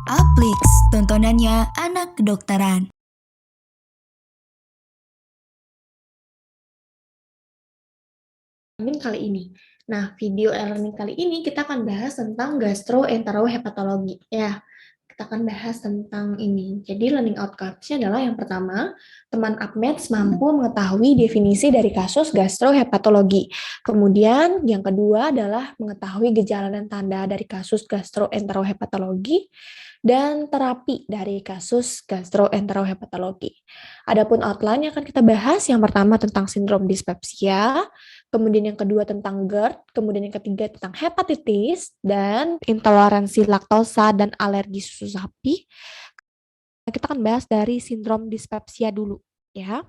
Aplix, tontonannya anak kedokteran. E-learning kali ini. Nah, video e-learning kali ini kita akan bahas tentang gastroenterohepatologi. Ya, kita akan bahas tentang ini. Jadi, learning outcomes-nya adalah yang pertama, teman APMEDS mampu mengetahui definisi dari kasus gastrohepatologi. Kemudian, yang kedua adalah mengetahui gejala dan tanda dari kasus gastroenterohepatologi dan terapi dari kasus gastroenterohepatologi. Adapun outline yang akan kita bahas, yang pertama tentang sindrom dispepsia, kemudian yang kedua tentang GERD, kemudian yang ketiga tentang hepatitis, dan intoleransi laktosa dan alergi susu sapi. Kita akan bahas dari sindrom dispepsia dulu, ya.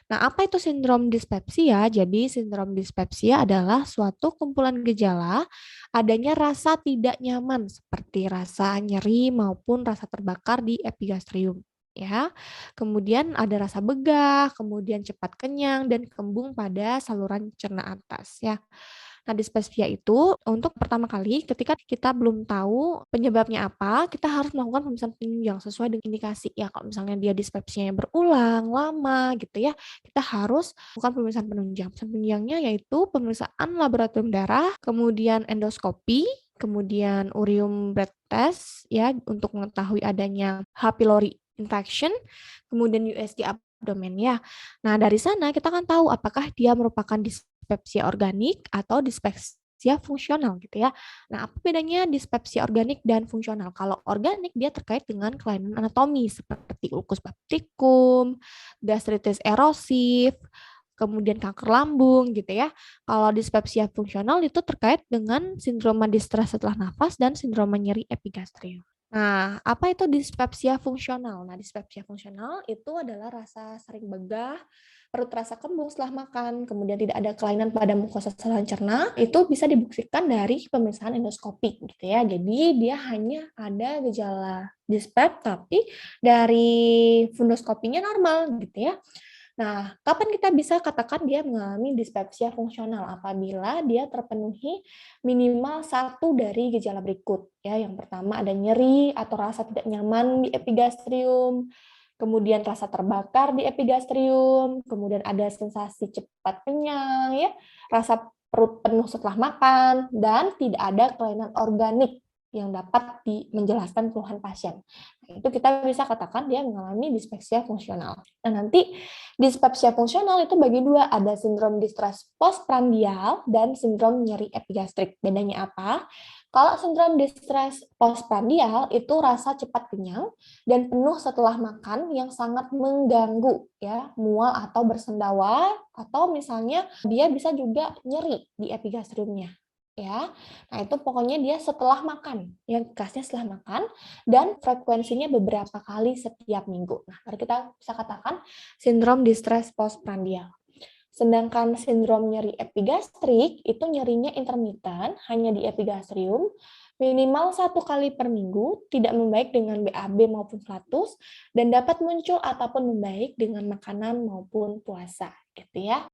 Nah, apa itu sindrom dispepsia? Jadi, sindrom dispepsia adalah suatu kumpulan gejala adanya rasa tidak nyaman seperti rasa nyeri maupun rasa terbakar di epigastrium, ya. Kemudian ada rasa begah, kemudian cepat kenyang dan kembung pada saluran cerna atas, ya. Nah, dispepsia itu untuk pertama kali ketika kita belum tahu penyebabnya apa, kita harus melakukan pemeriksaan penunjang sesuai dengan indikasi, ya. Kalau misalnya dia dispepsianya berulang, lama gitu ya, kita harus melakukan pemeriksaan penunjang. Pemeriksaan penunjangnya yaitu pemeriksaan laboratorium darah, kemudian endoskopi, kemudian ureum breath test ya untuk mengetahui adanya H. pylori infection, kemudian USG abdomen ya. Nah, dari sana kita akan tahu apakah dia merupakan dispepsia organik atau dispepsia fungsional gitu ya. Nah, apa bedanya dispepsia organik dan fungsional? Kalau organik dia terkait dengan kelainan anatomi seperti ulkus baptikum, gastritis erosif, kemudian kanker lambung gitu ya. Kalau dispepsia fungsional itu terkait dengan sindroma distress setelah nafas dan sindroma nyeri epigastrium. Nah, apa itu dispepsia fungsional? Nah, dispepsia fungsional itu adalah rasa sering begah, perut terasa kembung setelah makan, kemudian tidak ada kelainan pada mukosa saluran cerna, itu bisa dibuktikan dari pemeriksaan endoskopik gitu ya. Jadi dia hanya ada gejala dispep tapi dari fundoskopinya normal gitu ya. Nah, kapan kita bisa katakan dia mengalami dispepsia fungsional? Apabila dia terpenuhi minimal satu dari gejala berikut. Ya, yang pertama ada nyeri atau rasa tidak nyaman di epigastrium, kemudian rasa terbakar di epigastrium, kemudian ada sensasi cepat kenyang, ya, rasa perut penuh setelah makan, dan tidak ada kelainan organik yang dapat menjelaskan keluhan pasien. Nah, itu kita bisa katakan dia mengalami dispepsia fungsional. Nah, nanti dispepsia fungsional itu bagi dua, ada sindrom distress postprandial dan sindrom nyeri epigastrik. Bedanya apa? Kalau sindrom distress postprandial itu rasa cepat kenyang dan penuh setelah makan yang sangat mengganggu, ya, mual atau bersendawa, atau misalnya dia bisa juga nyeri di epigastriumnya. Ya, nah itu pokoknya dia setelah makan, yang khasnya setelah makan, dan frekuensinya beberapa kali setiap minggu. Nah, baru kita bisa katakan sindrom distress postprandial. Sedangkan sindrom nyeri epigastrik itu nyerinya intermittent, hanya di epigastrium, minimal 1 kali per minggu, tidak membaik dengan BAB maupun flatus, dan dapat muncul ataupun membaik dengan makanan maupun puasa, gitu ya.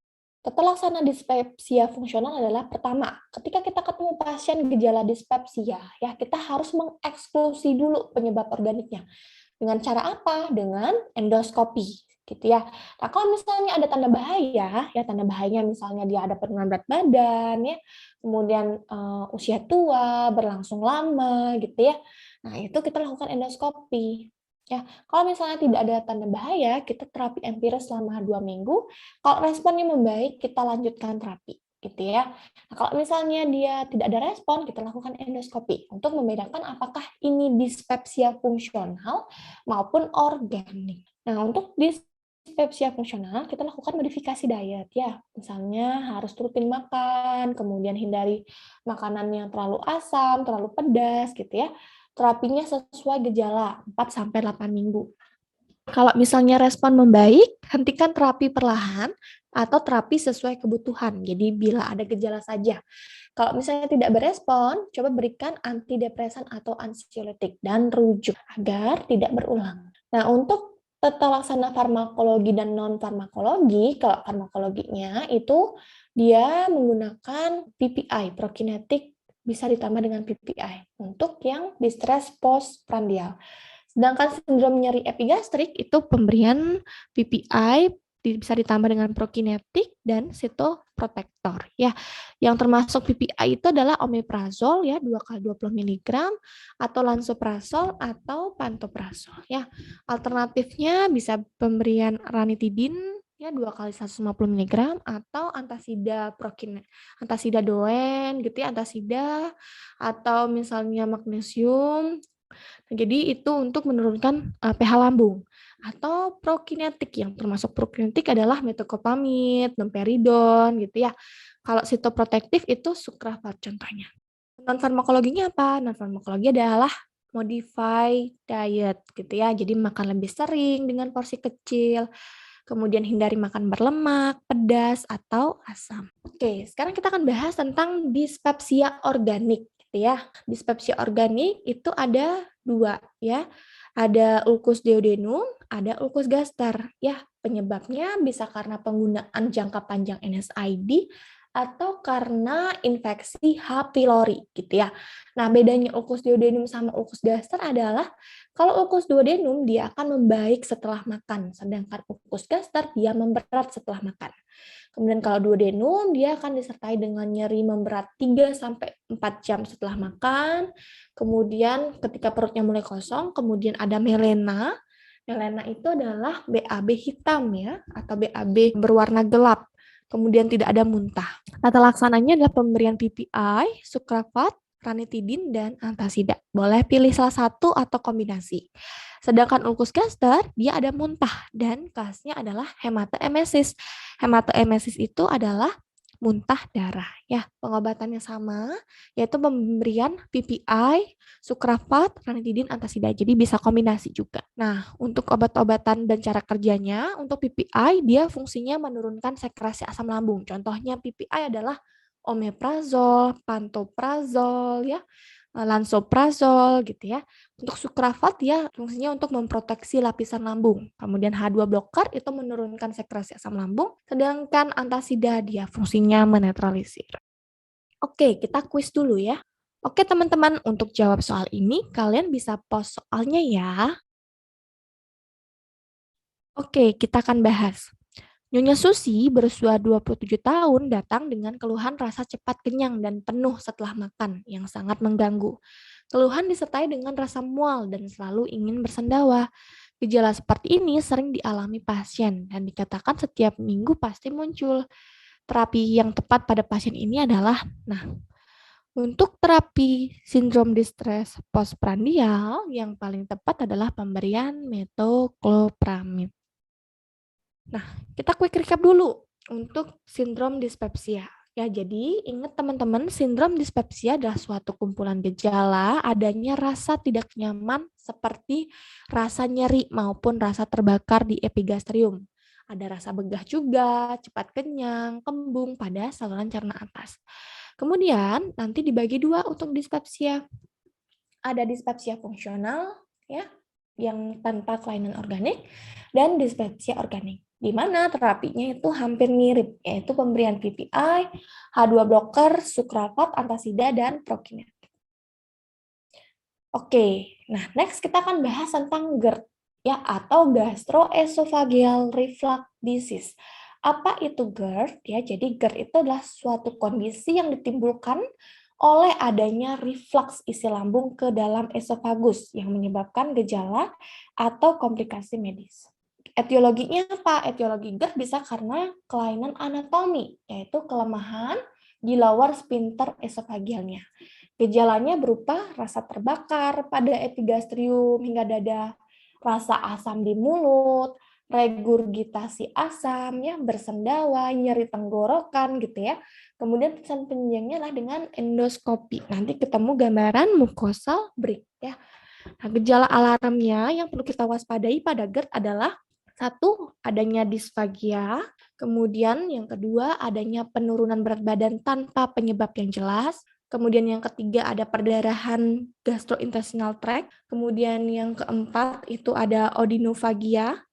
Tata laksana dispepsia fungsional adalah pertama, ketika kita ketemu pasien gejala dispepsia, ya kita harus mengeksklusi dulu penyebab organiknya. Dengan cara apa? Dengan endoskopi, gitu ya. Nah, kalau misalnya ada tanda bahaya, ya tanda bahayanya misalnya dia ada penurunan berat badan, ya, kemudian usia tua, berlangsung lama, gitu ya. Nah, itu kita lakukan endoskopi. Ya, kalau misalnya tidak ada tanda bahaya, kita terapi empiris selama 2 minggu. Kalau responnya membaik, kita lanjutkan terapi, gitu ya. Nah, kalau misalnya dia tidak ada respon, kita lakukan endoskopi untuk membedakan apakah ini dispepsia fungsional maupun organik. Nah, untuk dispepsia fungsional, kita lakukan modifikasi diet ya. Misalnya harus rutin makan, kemudian hindari makanan yang terlalu asam, terlalu pedas, gitu ya. Terapinya sesuai gejala 4-8 minggu. Kalau misalnya respon membaik, hentikan terapi perlahan atau terapi sesuai kebutuhan. Jadi bila ada gejala saja. Kalau misalnya tidak berespon, coba berikan antidepresan atau ansiolítik dan rujuk agar tidak berulang. Nah, untuk tata laksana farmakologi dan non farmakologi, kalau farmakologinya itu dia menggunakan PPI, prokinetic bisa ditambah dengan PPI untuk yang distress postprandial. Sedangkan sindrom nyeri epigastrik itu pemberian PPI bisa ditambah dengan prokinetik dan sitoprotektor ya. Yang termasuk PPI itu adalah omeprazol ya 2 kali 20 mg atau lansoprazol atau pantoprazol ya. Alternatifnya bisa pemberian ranitidin ya 2 kali 150 mg atau antasida antasida doen gitu ya, antasida atau misalnya magnesium. Jadi itu untuk menurunkan pH lambung atau prokinetik, yang termasuk prokinetik adalah metoclopramid, domperidon gitu ya. Kalau sitoprotektif itu sukrafat contohnya. Non farmakologinya apa? Non farmakologi adalah modify diet gitu ya. Jadi makan lebih sering dengan porsi kecil. Kemudian hindari makan berlemak, pedas, atau asam. Oke, sekarang kita akan bahas tentang dispepsia organik gitu ya. Dispepsia organik itu ada 2 ya. Ada ulcus duodenum, ada ulcus gaster. Ya, penyebabnya bisa karena penggunaan jangka panjang NSAID atau karena infeksi H. pylori gitu ya. Nah, bedanya ulcus duodenum sama ulcus gaster adalah kalau ulcus duodenum dia akan membaik setelah makan, sedangkan ulcus gaster dia memberat setelah makan. Kemudian kalau duodenum dia akan disertai dengan nyeri memberat 3 sampai 4 jam setelah makan. Kemudian ketika perutnya mulai kosong, kemudian ada melena. Melena itu adalah BAB hitam ya atau BAB berwarna gelap. Kemudian tidak ada muntah. Tata laksananya adalah pemberian PPI, sukrafat, ranitidin, dan antasida. Boleh pilih salah satu atau kombinasi. Sedangkan ulcus gaster, dia ada muntah dan kelasnya adalah hematoemesis. Hematoemesis itu adalah muntah darah ya. Pengobatannya sama, yaitu pemberian PPI, sukrafat, ranitidin, antasida. Jadi bisa kombinasi juga. Nah, untuk obat-obatan dan cara kerjanya, untuk PPI dia fungsinya menurunkan sekresi asam lambung. Contohnya PPI adalah omeprazol, pantoprazol ya, lansoprazol gitu ya. Untuk sukrafat ya fungsinya untuk memproteksi lapisan lambung. Kemudian H2 blocker itu menurunkan sekresi asam lambung, sedangkan antasida dia fungsinya menetralisir. Oke, kita kuis dulu ya. Oke teman-teman, untuk jawab soal ini kalian bisa pause soalnya ya. Oke, kita akan bahas. Nyonya Susi berusia 27 tahun datang dengan keluhan rasa cepat kenyang dan penuh setelah makan yang sangat mengganggu. Keluhan disertai dengan rasa mual dan selalu ingin bersendawa. Gejala seperti ini sering dialami pasien dan dikatakan setiap minggu pasti muncul. Terapi yang tepat pada pasien ini adalah, untuk terapi sindrom distress postprandial yang paling tepat adalah pemberian metoclopramid. Nah, kita quick recap dulu untuk sindrom dispepsia. Ya, jadi ingat teman-teman, sindrom dispepsia adalah suatu kumpulan gejala adanya rasa tidak nyaman seperti rasa nyeri maupun rasa terbakar di epigastrium. Ada rasa begah juga, cepat kenyang, kembung pada saluran cerna atas. Kemudian nanti dibagi 2 untuk dispepsia. Ada dispepsia fungsional ya, yang tanpa kelainan organik, dan dispepsia organik, di mana terapinya itu hampir mirip, yaitu pemberian PPI, H2 blocker, sukrafat, antasida, dan prokinetik. Oke, nah next kita akan bahas tentang GERD ya, atau gastroesophageal reflux disease. Apa itu GERD? Ya, jadi GERD itu adalah suatu kondisi yang ditimbulkan oleh adanya reflux isi lambung ke dalam esofagus yang menyebabkan gejala atau komplikasi medis. Etiologinya apa? Etiologi GERD bisa karena kelainan anatomi, yaitu kelemahan di lower sphincter esofagialnya. Gejalanya berupa rasa terbakar pada epigastrium hingga dada, rasa asam di mulut, regurgitasi asam, ya, bersendawa, nyeri tenggorokan gitu ya. Kemudian pesan penunjangnya adalah dengan endoskopi. Nanti ketemu gambaran mucosal break ya. Nah, gejala alarmnya yang perlu kita waspadai pada GERD adalah 1, adanya disfagia, kemudian yang kedua adanya penurunan berat badan tanpa penyebab yang jelas, kemudian yang ketiga ada perdarahan gastrointestinal tract, kemudian yang keempat itu ada odinofagia,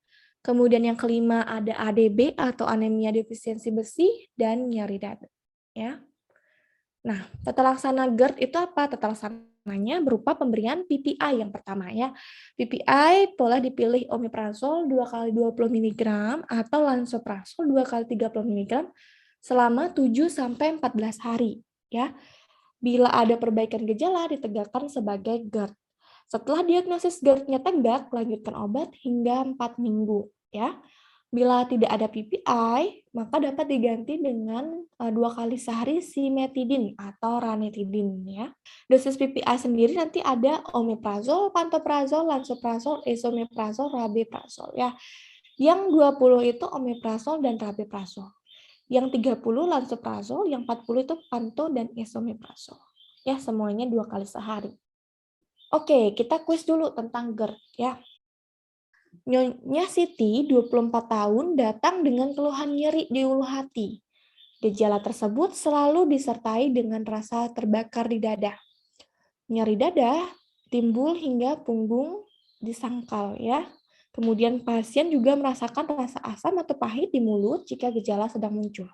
kemudian yang kelima ada ADB atau anemia defisiensi besi, dan nyeri dada. Ya. Nah, tata laksana GERD itu apa? Tata laksananya berupa pemberian PPI yang pertama ya. PPI boleh dipilih omeprazol 2 kali 20 mg atau lansoprazol 2 kali 30 mg selama 7 sampai 14 hari ya. Bila ada perbaikan gejala ditegakkan sebagai GERD. Setelah diagnosis GERD-nya tegak, lanjutkan obat hingga 4 minggu ya. Bila tidak ada PPI, maka dapat diganti dengan 2 kali sehari simetidin atau ranitidin ya. Dosis PPI sendiri nanti ada omeprazol, pantoprazol, lansoprazol, esomeprazol, rabeprazol ya. Yang 20 itu omeprazol dan rabeprazol. Yang 30 lansoprazol, yang 40 itu panto dan esomeprazol. Ya, semuanya 2 kali sehari. Oke, kita kuis dulu tentang GERD ya. Nyonya Siti, 24 tahun, datang dengan keluhan nyeri di ulu hati. Gejala tersebut selalu disertai dengan rasa terbakar di dada. Nyeri dada timbul hingga punggung disangkal ya. Kemudian pasien juga merasakan rasa asam atau pahit di mulut jika gejala sedang muncul.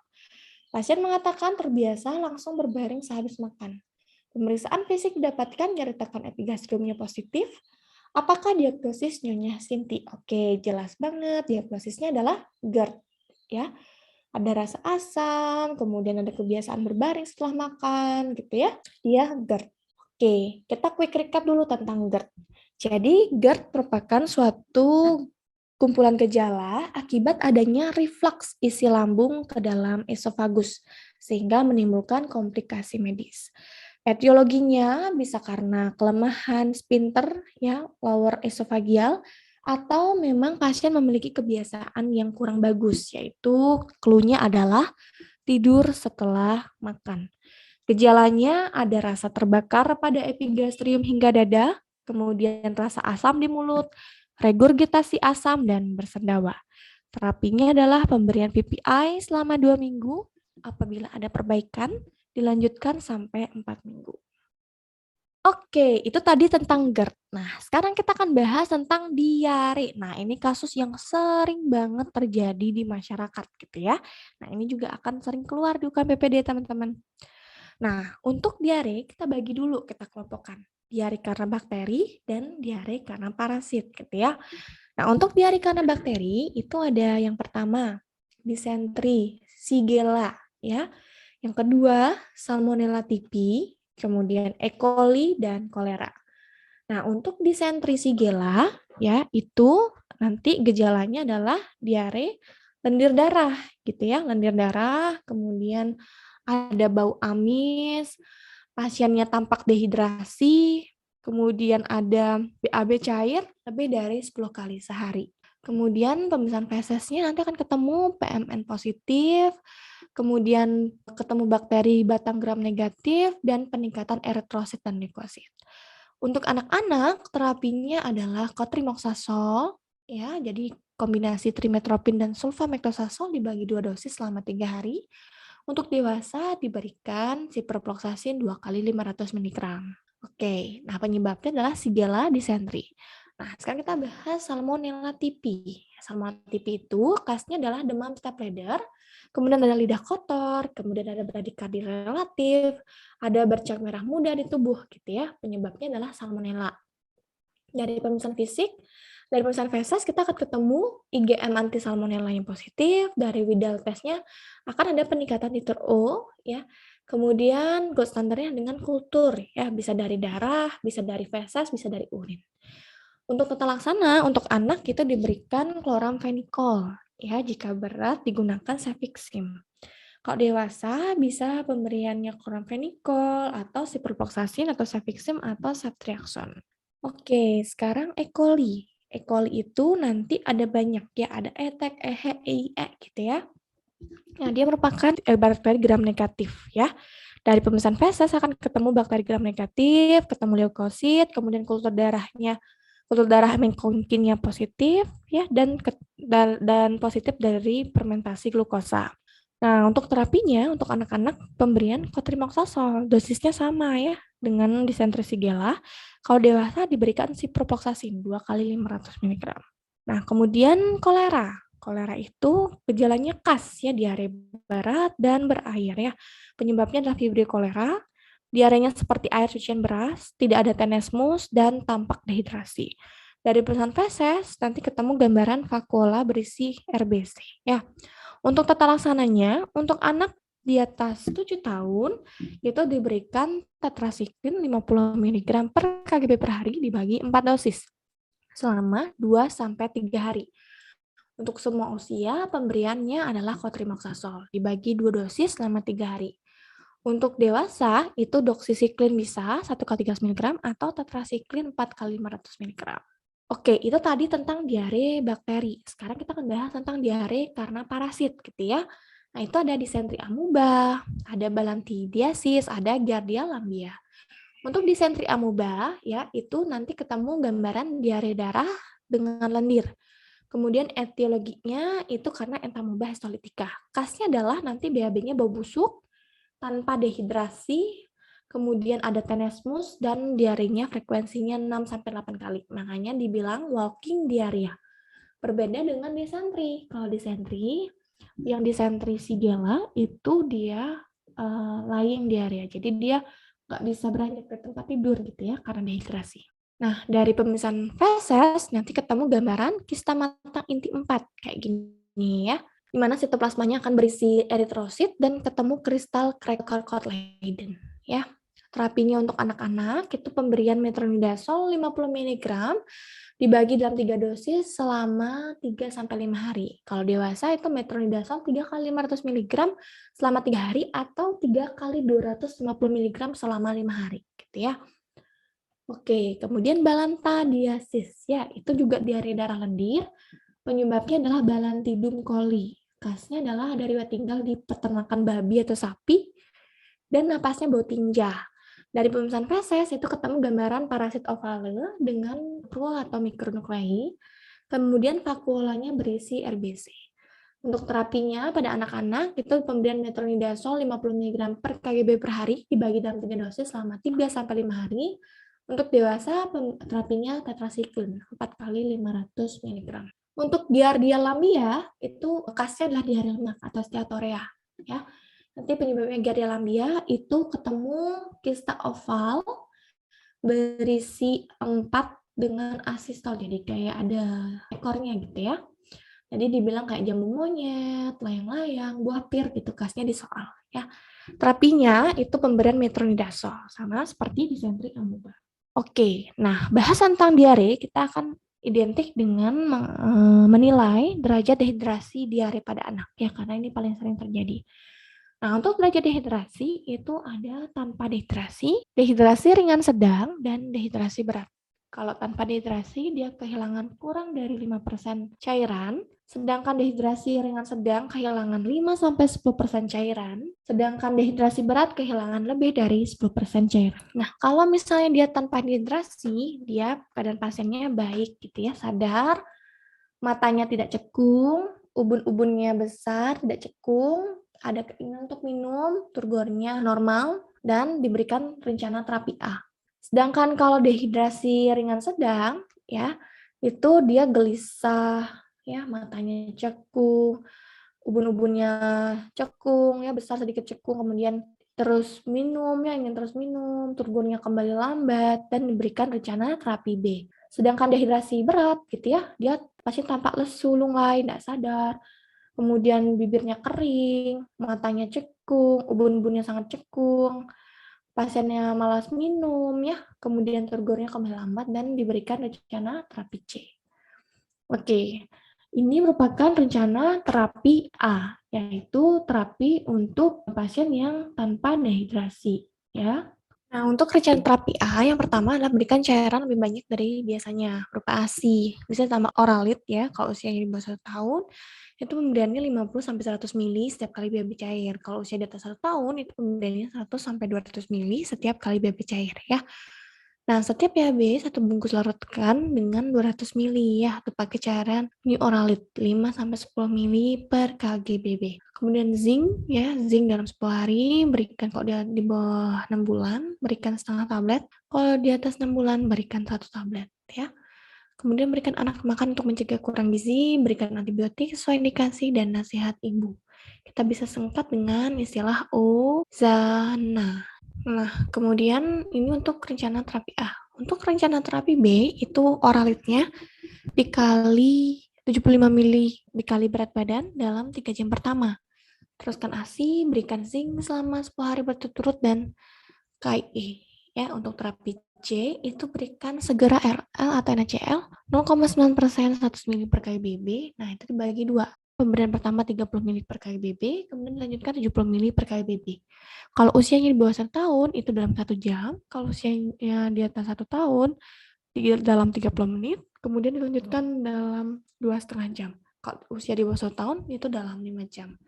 Pasien mengatakan terbiasa langsung berbaring sehabis makan. Pemeriksaan fisik didapatkan nyeritakan epigastriumnya positif. Apakah diagnosis Nyonya Sinti? Oke, jelas banget diagnosisnya adalah GERD ya. Ada rasa asam, kemudian ada kebiasaan berbaring setelah makan gitu ya. Dia GERD. Oke, kita quick recap dulu tentang GERD. Jadi GERD merupakan suatu kumpulan gejala akibat adanya reflux isi lambung ke dalam esofagus sehingga menimbulkan komplikasi medis. Etiologinya bisa karena kelemahan sphincter ya, lower esophageal, atau memang pasien memiliki kebiasaan yang kurang bagus, yaitu clue-nya adalah tidur setelah makan. Gejalanya ada rasa terbakar pada epigastrium hingga dada, kemudian rasa asam di mulut, regurgitasi asam, dan bersendawa. Terapinya adalah pemberian PPI selama 2 minggu. Apabila ada perbaikan, dilanjutkan sampai 4 minggu. Oke, itu tadi tentang GERD. Nah, sekarang kita akan bahas tentang diare. Nah, ini kasus yang sering banget terjadi di masyarakat gitu ya. Nah, ini juga akan sering keluar di UKMPPD teman-teman. Nah, untuk diare kita bagi dulu, kita kelompokkan. Diare karena bakteri dan diare karena parasit gitu ya. Nah, untuk diare karena bakteri itu ada yang pertama, disentri, Shigella ya. Yang kedua, Salmonella typhi, kemudian E. coli dan kolera. Nah, untuk disentri Shigella ya, itu nanti gejalanya adalah diare, lendir darah gitu ya, lendir darah, kemudian ada bau amis, pasiennya tampak dehidrasi, kemudian ada BAB cair lebih dari 10 kali sehari. Kemudian pemeriksaan fesesnya nanti akan ketemu PMN positif, kemudian ketemu bakteri batang gram negatif, dan peningkatan eritrosit dan leukosit. Untuk anak-anak, terapinya adalah cotrimoxazole, ya, jadi kombinasi trimetropin dan sulfametosazole dibagi 2 dosis selama 3 hari. Untuk dewasa diberikan ciprofloxacin 2 kali 500 mg. Oke, nah penyebabnya adalah Shigella dysentery. Nah, sekarang kita bahas Salmonella typhi. Salmonella typhi itu khasnya adalah demam staph leather, kemudian ada lidah kotor, kemudian ada bradikardi relatif, ada bercak merah muda di tubuh gitu ya. Penyebabnya adalah Salmonella. Dari pemeriksaan fisik, dari pemeriksaan feses kita akan ketemu IgM anti Salmonella yang positif, dari Widal testnya akan ada peningkatan titer O ya. Kemudian gold standarnya dengan kultur ya, bisa dari darah, bisa dari feses, bisa dari urin. Untuk tata laksana untuk anak kita diberikan chloramphenicol ya, jika berat digunakan cefixime. Kalau dewasa bisa pemberiannya chloramphenicol atau ciprofloxacin atau cefixime atau ceftriaxone. Oke, sekarang E. coli. E. coli itu nanti ada banyak ya, ada ETEC, EHE, EIE gitu ya. Nah, dia merupakan bakteri gram negatif ya. Dari pemeriksaan feses akan ketemu bakteri gram negatif, ketemu leukosit, kemudian kultur darah mengkonkinnya positif ya, dan positif dari fermentasi glukosa. Nah, untuk terapinya untuk anak-anak pemberian cotrimoxazole, dosisnya sama ya dengan disenteri Shigella. Kalau dewasa diberikan ciprofloxacin 2 kali 500 mg. Nah, kemudian kolera. Kolera itu gejalanya khas ya, diare berat dan berair ya. Penyebabnya adalah Vibrio cholera. Diarenya seperti air cucian beras, tidak ada tenesmus dan tampak dehidrasi. Dari perusahaan feses nanti ketemu gambaran vakuola berisi RBC ya. Untuk tata laksananya, untuk anak di atas 7 tahun itu diberikan tetrasiklin 50 mg per kgb per hari dibagi 4 dosis selama 2 sampai 3 hari. Untuk semua usia, pemberiannya adalah cotrimoxazole, dibagi 2 dosis selama 3 hari. Untuk dewasa, itu doxycycline bisa 1 kali 300 mg atau tetrasiklin 4 kali 500 mg. Oke, itu tadi tentang diare bakteri. Sekarang kita akan bahas tentang diare karena parasit gitu ya. Nah, itu ada disentri amuba, ada balantidiasis, ada giardia lamblia. Untuk disentri amuba ya, itu nanti ketemu gambaran diare darah dengan lendir. Kemudian etiologinya itu karena entamoeba histolitika. Khasnya adalah nanti BAB-nya bau busuk, tanpa dehidrasi, kemudian ada tenesmus, dan diarenya frekuensinya 6-8 kali. Makanya dibilang walking diarrhea. Berbeda dengan disentri. Kalau disentri, yang disentri Shigella itu dia lying diarrhea. Jadi dia nggak bisa beranjak dari tempat tidur gitu ya, karena dehidrasi. Nah, dari pemeriksaan feses nanti ketemu gambaran kista mata inti 4 kayak gini ya, di mana sitoplasmanya akan berisi eritrosit dan ketemu kristal Charcot-Leyden ya. Terapinya untuk anak-anak itu pemberian metronidazole 50 mg dibagi dalam 3 dosis selama 3 sampai 5 hari. Kalau dewasa itu metronidazole 3 kali 500 mg selama 3 hari atau 3 kali 250 mg selama 5 hari gitu ya. Oke, kemudian balantidiasis ya, itu juga diare darah lendir. Penyebabnya adalah Balantidium coli. Khasnya adalah ada riwayat tinggal di peternakan babi atau sapi dan napasnya bau tinja. Dari pemeriksaan feses itu ketemu gambaran parasit ovale dengan makro atau mikronuklei. Kemudian vakuolanya berisi RBC. Untuk terapinya pada anak-anak itu pemberian metronidazole 50 mg per kgb per hari dibagi dalam 3 dosis selama 3 sampai 5 hari. Untuk dewasa terapinya tetrasiklin 4 kali 500 mg. Untuk giardia lamblia itu khasnya adalah diare lemak atau steatorea ya. Nanti penyebabnya giardia lamblia itu ketemu kista oval berisi 4 dengan asistol, jadi kayak ada ekornya gitu ya. Jadi dibilang kayak jambu monyet, layang-layang, buah pir gitu khasnya di soal ya. Terapinya itu pemberian metronidazole sama seperti disentri amuba. Oke, nah bahas tentang diare kita akan identik dengan menilai derajat dehidrasi diare pada anak ya, karena ini paling sering terjadi. Nah, untuk derajat dehidrasi itu ada tanpa dehidrasi ringan sedang, dan dehidrasi berat. Kalau tanpa dehidrasi, dia kehilangan kurang dari 5% cairan, sedangkan dehidrasi ringan sedang kehilangan 5-10% cairan, sedangkan dehidrasi berat kehilangan lebih dari 10% cairan. Nah, kalau misalnya dia tanpa dehidrasi, dia keadaan pasiennya baik gitu ya, sadar, matanya tidak cekung, ubun-ubunnya besar, tidak cekung, ada keinginan untuk minum, turgornya normal, dan diberikan rencana terapi A. Sedangkan kalau dehidrasi ringan sedang, ya, itu dia gelisah, ya, matanya cekung, ubun-ubunnya cekung, ya, besar sedikit cekung, kemudian terus minum, ya, ingin terus minum, turgornya kembali lambat, dan diberikan rencana terapi B. Sedangkan dehidrasi berat, gitu ya, dia pasien tampak lesu, lunglai, tidak sadar, kemudian bibirnya kering, matanya cekung, ubun-ubunnya sangat cekung, pasiennya malas minum ya, kemudian turgornya kembali lambat dan diberikan rencana terapi C. Oke, ini merupakan rencana terapi A, yaitu terapi untuk pasien yang tanpa dehidrasi ya. Nah, untuk rencana terapi A yang pertama adalah berikan cairan lebih banyak dari biasanya berupa ASI. Bisa tambah Oralit ya, kalau usianya di bawah 1 tahun itu pemberiannya 50-100 ml setiap kali BAB cair. Kalau usia di atas 1 tahun itu pemberiannya 100-200 ml setiap kali BAB cair ya. Nah, setiap BAB 1 bungkus larutkan dengan 200 ml ya, atau pakai cairan New Oralit 5-10 ml per kgbb. Kemudian zinc ya, zinc dalam 10 hari berikan, kalau dia di bawah 6 bulan berikan setengah tablet, kalau di atas 6 bulan berikan 1 tablet ya. Kemudian berikan anak makan untuk mencegah kurang gizi, berikan antibiotik sesuai indikasi dan nasihat ibu. Kita bisa singkat dengan istilah OZANA. Nah, kemudian ini untuk rencana terapi A. Untuk rencana terapi B, itu oralitnya dikali 75 mili dikali berat badan dalam 3 jam pertama. Teruskan ASI, berikan zinc selama 10 hari berturut-turut dan KIE. Ya, untuk terapi C itu berikan segera RL atau NaCl 0,9% 100 ml per kali BB. Nah, itu dibagi dua. Pemberian pertama 30 ml per kali BB, kemudian dilanjutkan 70 ml per kali BB. Kalau usianya di bawah 1 tahun, itu dalam 1 jam. Kalau usianya di atas 1 tahun, dalam 30 menit, kemudian dilanjutkan dalam 2,5 jam. Kalau usia di bawah 1 tahun, itu dalam 5 jam.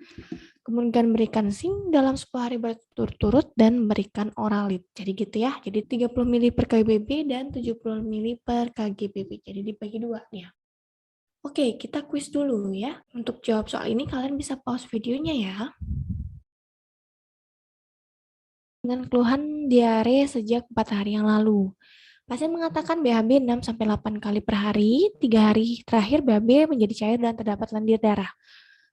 Kemudian berikan zinc dalam 10 hari berturut-turut dan berikan oralit. Jadi gitu ya. Jadi 30 ml per kBB dan 70 ml per kGBB. Jadi dibagi dua ya. Oke, kita kuis dulu ya. Untuk jawab soal ini kalian bisa pause videonya ya. Dengan keluhan diare sejak 4 hari yang lalu. Pasien mengatakan BAB 6-8 kali per hari, 3 hari terakhir BAB menjadi cair dan terdapat lendir darah.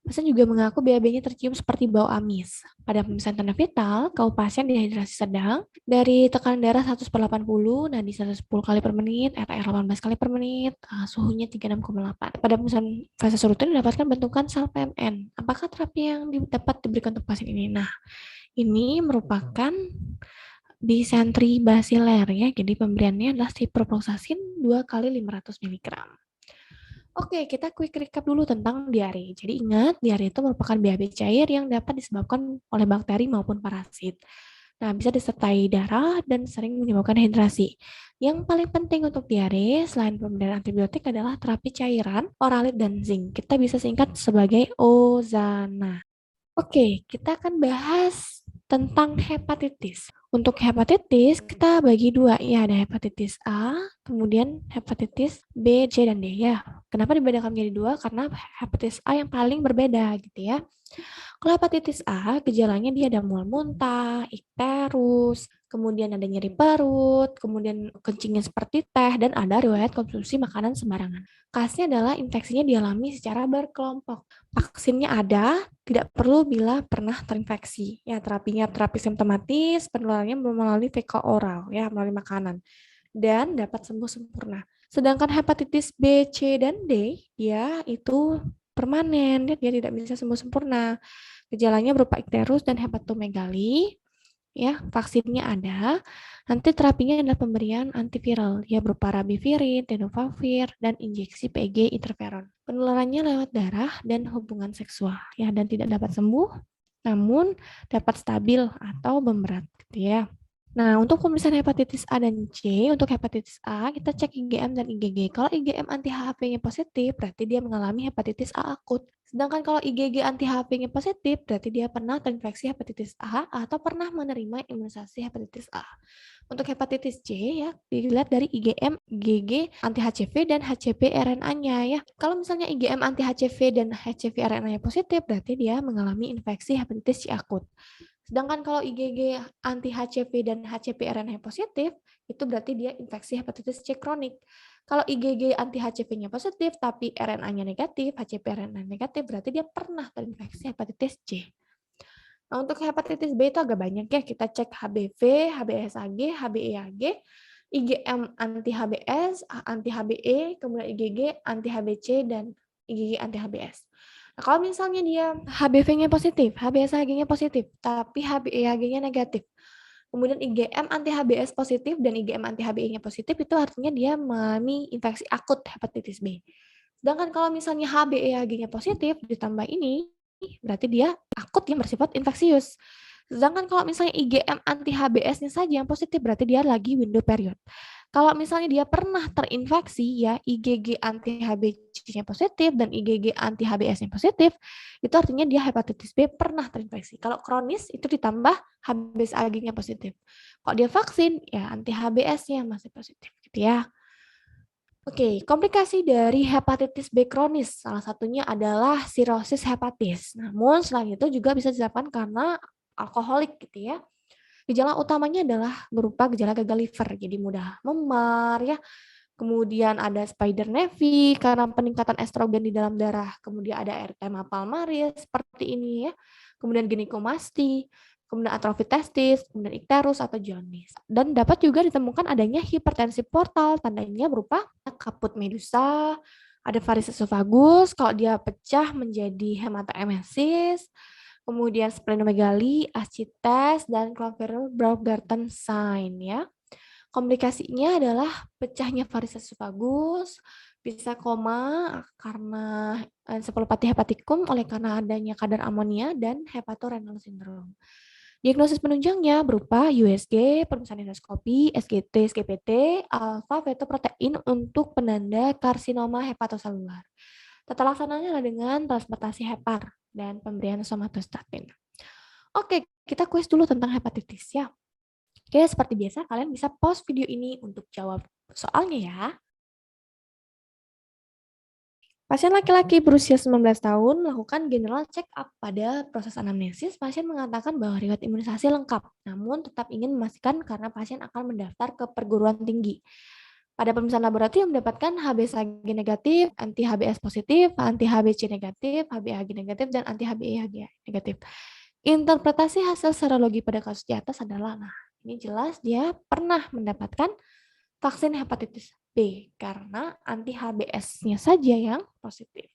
Pasien juga mengaku BAB-nya tercium seperti bau amis. Pada pemeriksaan tanda vital, kalau pasien dehidrasi sedang, dari tekanan darah 100/80, nadi 110 kali per menit, RR 18 kali per menit, suhunya 36,8. Pada pemeriksaan fase rutin didapatkan bentukan sel PMN. Apakah terapi yang dapat diberikan untuk pasien ini? Nah, ini merupakan disentri basiler ya, jadi pemberiannya adalah ciprofloxacin 2 kali 500 mg. Oke, kita quick recap dulu tentang diare. Jadi ingat, diare itu merupakan BAB cair yang dapat disebabkan oleh bakteri maupun parasit. Nah, bisa disertai darah dan sering menyebabkan dehidrasi. Yang paling penting untuk diare, selain pemberian antibiotik adalah terapi cairan, oralit, dan zinc. Kita bisa singkat sebagai OZANA. Oke, kita akan bahas tentang hepatitis. Untuk hepatitis, kita bagi dua, ya ada hepatitis A, kemudian hepatitis B, C, dan D ya. Kenapa dibedakan menjadi dua? Karena hepatitis A yang paling berbeda gitu ya. Kalau hepatitis A, gejalanya dia ada mual muntah, ikterus, kemudian ada nyeri perut, kemudian kencingnya seperti teh, dan ada riwayat konsumsi makanan sembarangan. Khasnya adalah infeksinya dialami secara berkelompok. Vaksinnya ada, tidak perlu bila pernah terinfeksi. Ya, terapinya terapi simptomatis, penularannya melalui fekal oral, ya, melalui makanan. Dan dapat sembuh sempurna. Sedangkan hepatitis B, C, dan D, dia itu permanen, dia tidak bisa sembuh sempurna. Gejalanya berupa ikterus dan hepatomegali, ya, vaksinnya ada. Nanti terapinya adalah pemberian antiviral, ya, berupa rabivirin, tenofovir, dan injeksi PEG interferon. Penularannya lewat darah dan hubungan seksual, ya, dan tidak dapat sembuh, namun dapat stabil atau memberat, gitu ya. Nah, untuk pemeriksaan hepatitis A dan C, untuk hepatitis A, kita cek IgM dan IgG. Kalau IgM anti-HPV-nya positif, berarti dia mengalami hepatitis A akut. Sedangkan kalau IgG anti-HPV-nya positif, berarti dia pernah terinfeksi hepatitis A atau pernah menerima imunisasi hepatitis A. Untuk hepatitis C, ya, dilihat dari IgM, IgG, anti-HCV, dan HCV RNA-nya, ya. Kalau misalnya IgM anti-HCV dan HCV RNA-nya positif, berarti dia mengalami infeksi hepatitis C akut. Sedangkan kalau IgG anti-HCV dan HCV RNA positif, itu berarti dia infeksi hepatitis C kronik. Kalau IgG anti-HCV-nya positif, tapi RNA-nya negatif, HCV RNA negatif, berarti dia pernah terinfeksi hepatitis C. Nah, untuk hepatitis B itu agak banyak ya, kita cek HBV, HBsAg, HBeAg, IgM anti-HBs, anti-HBe, kemudian IgG anti-HBc, dan IgG anti-HBs. Nah, kalau misalnya dia HBV-nya positif, HBsAg-nya positif, tapi HBeAg-nya negatif, kemudian IgM anti-HBs positif dan IgM anti-HBe-nya positif, itu artinya dia mengalami infeksi akut hepatitis B. Sedangkan kalau misalnya HBeAg-nya positif ditambah ini, berarti dia akut yang bersifat infeksius. Sedangkan kalau misalnya IgM anti-HBs-nya saja yang positif, berarti dia lagi window period. Kalau misalnya dia pernah terinfeksi, ya, IgG anti-HBc-nya positif dan IgG anti-HBs-nya positif, itu artinya dia hepatitis B pernah terinfeksi. Kalau kronis, itu ditambah HBsAg-nya positif. Kalau dia vaksin, ya anti-HBs-nya masih positif, gitu ya. Oke, komplikasi dari hepatitis B kronis salah satunya adalah sirosis hepatis. Namun selain itu juga bisa disebabkan karena alkoholik gitu ya. Gejala utamanya adalah berupa gejala gagal liver, jadi mudah memar ya, Kemudian ada spider nevi karena peningkatan estrogen di dalam darah. Kemudian ada erythema palmaris seperti ini ya. Kemudian ginekomasti, kemudian atrofi testis, kemudian ikterus atau jaundice. Dan dapat juga ditemukan adanya hipertensi portal, tandanya berupa kaput medusa, ada varises esophagus, kalau dia pecah menjadi hematoemesis, kemudian splenomegali, ascites, dan Klinefelter-Braugarten sign ya. Komplikasinya adalah pecahnya varises esophagus, bisa koma karena ensefalopati hepatikum oleh karena adanya kadar amonia dan hepatorenal syndrome. Diagnosis penunjangnya berupa USG, permukaan endoskopi, SGT, SGPT, alfa fetoprotein untuk penanda karsinoma hepatoselular. Tata laksananya adalah dengan transplantasi hepar dan pemberian somatostatin. Oke, kita kuis dulu tentang hepatitis ya. Oke, seperti biasa kalian bisa pause video ini untuk jawab soalnya ya. Pasien laki-laki berusia 19 tahun melakukan general check up. Pada proses anamnesis, pasien mengatakan bahwa riwayat imunisasi lengkap, namun tetap ingin memastikan karena pasien akan mendaftar ke perguruan tinggi. Pada pemeriksaan laboratorium mendapatkan HBsAg negatif, anti-HBs positif, anti-HBc negatif, HbAg negatif, dan anti-HbIg negatif. Interpretasi hasil serologi pada kasus di atas adalah, nah ini jelas dia pernah mendapatkan vaksin hepatitis B karena anti-HBs-nya saja yang positif.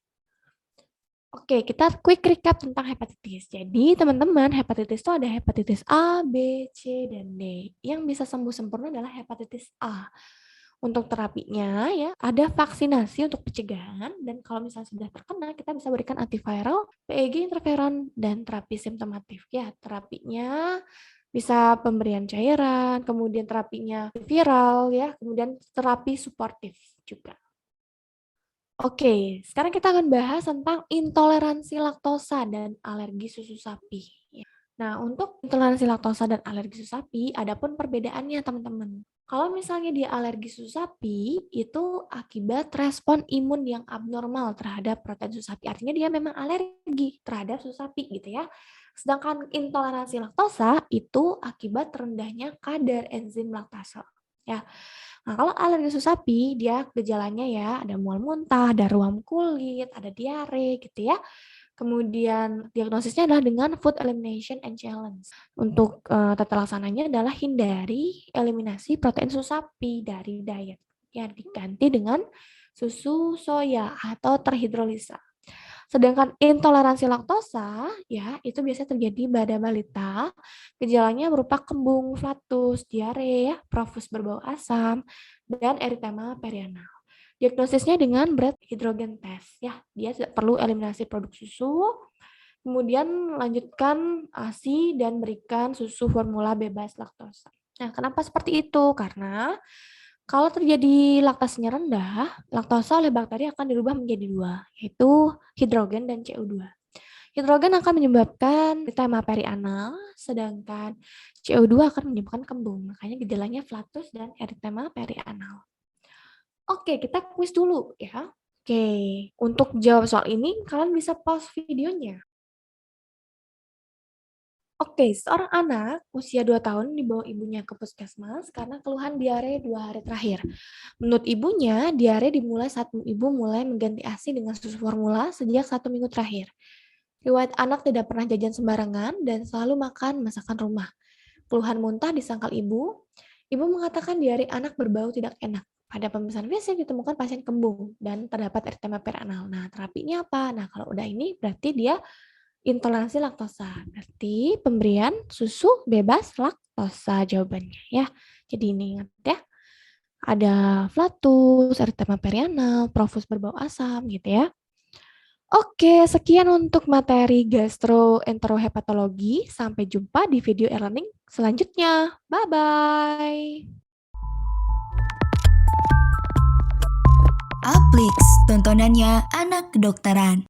Oke, kita quick recap tentang hepatitis. Jadi, teman-teman, hepatitis itu ada hepatitis A, B, C, dan D. Yang bisa sembuh sempurna adalah hepatitis A. Untuk terapinya ya, ada vaksinasi untuk pencegahan dan kalau misalnya sudah terkena kita bisa berikan antiviral, PEG interferon dan terapi simptomatif. Ya, terapinya bisa pemberian cairan, kemudian terapinya viral ya, kemudian terapi suportif juga. Oke, sekarang kita akan bahas tentang intoleransi laktosa dan alergi susu sapi. Nah, untuk intoleransi laktosa dan alergi susu sapi, ada pun perbedaannya, teman-teman. Kalau misalnya dia alergi susu sapi, itu akibat respon imun yang abnormal terhadap protein susu sapi. Artinya dia memang alergi terhadap susu sapi gitu ya. Sedangkan intoleransi laktosa itu akibat rendahnya kadar enzim laktase. Ya. Nah, kalau alergi susu sapi, dia gejalanya ya ada mual muntah, ada ruam kulit, ada diare gitu ya. Kemudian diagnosisnya adalah dengan food elimination and challenge. Untuk tata laksananya adalah hindari eliminasi protein susu sapi dari diet. Ya, diganti dengan susu soya atau terhidrolisa. Sedangkan intoleransi laktosa, ya, itu biasanya terjadi pada balita. Gejalanya berupa kembung, flatus, diare, ya, profus berbau asam, dan eritema perianal. Diagnosisnya dengan berat hidrogen test, ya, dia tidak perlu eliminasi produk susu. Kemudian lanjutkan ASI dan berikan susu formula bebas laktosa. Nah, kenapa seperti itu? Karena kalau terjadi laktasenya rendah, laktosa oleh bakteri akan dirubah menjadi dua, yaitu hidrogen dan CO2. Hidrogen akan menyebabkan eritema perianal, sedangkan CO2 akan menyebabkan kembung. Makanya gejalanya flatus dan eritema perianal. Oke, kita kuis dulu ya. Oke, untuk jawab soal ini, kalian bisa pause videonya. Oke, seorang anak usia 2 tahun dibawa ibunya ke puskesmas karena keluhan diare 2 hari terakhir. Menurut ibunya, diare dimulai saat ibu mulai mengganti ASI dengan susu formula sejak 1 minggu terakhir. Riwayat anak tidak pernah jajan sembarangan dan selalu makan masakan rumah. Keluhan muntah disangkal ibu. Ibu mengatakan diare anak berbau tidak enak. Pada pemeriksaan fisik ditemukan pasien kembung dan terdapat eritema perianal. Nah, terapinya apa? Nah, kalau udah ini berarti dia intoleransi laktosa. Berarti pemberian susu bebas laktosa jawabannya ya. Jadi ini ingat ya. Ada flatus, eritema perianal, profus berbau asam gitu ya. Oke, sekian untuk materi gastroenterohepatologi. Sampai jumpa di video e-learning selanjutnya. Bye-bye. Aplix, tontonannya anak kedokteran.